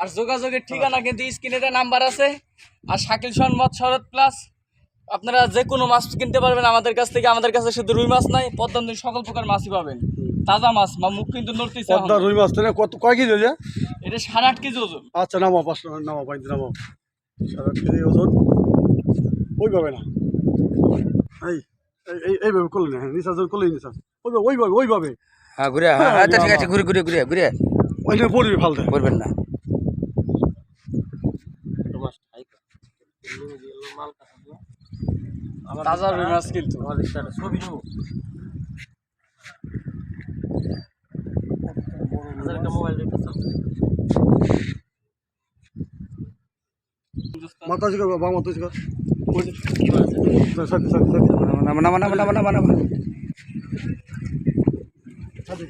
আর যোগাযোগের ঠিকানা কিন্তু স্ক্রিনে নাম্বার আছে। আর শাকিল সম্মত শরৎ প্লাস, আপনারা যে কোনো মাছ কিনতে পারবেন আমাদের কাছ থেকে। আমাদের কাছে শুধু রুই মাছ নাই, পদ্মা নদীর সকল প্রকার মাছই পাবেন। তাজা মাছ, মুখ কিন্তু নড়তেছে। পদ্মা রুই মাছ তাহলে কয় কেজি হয়ে যায়? এটা 8.5 কেজি ওজন। আচ্ছা নামো, 5 নামো, 5 নামো, 7 কেজি ওজন। ওইভাবে না, এইভাবে করলে না, নিশা করলে নিশা ওইভাবে। হ্যাঁ ঘুরে, হ্যাঁ আচ্ছা ঠিক আছে, ঘুরে ঘুরে ঘুরে ঘুরে ওইটা পড়বি, ফালতে করবেন না। তাজা রুই মাছ কিন্তু। মাথা শিকার বা মাথা শিকার নামা নামা নামা নামা নামা নামা। সাথে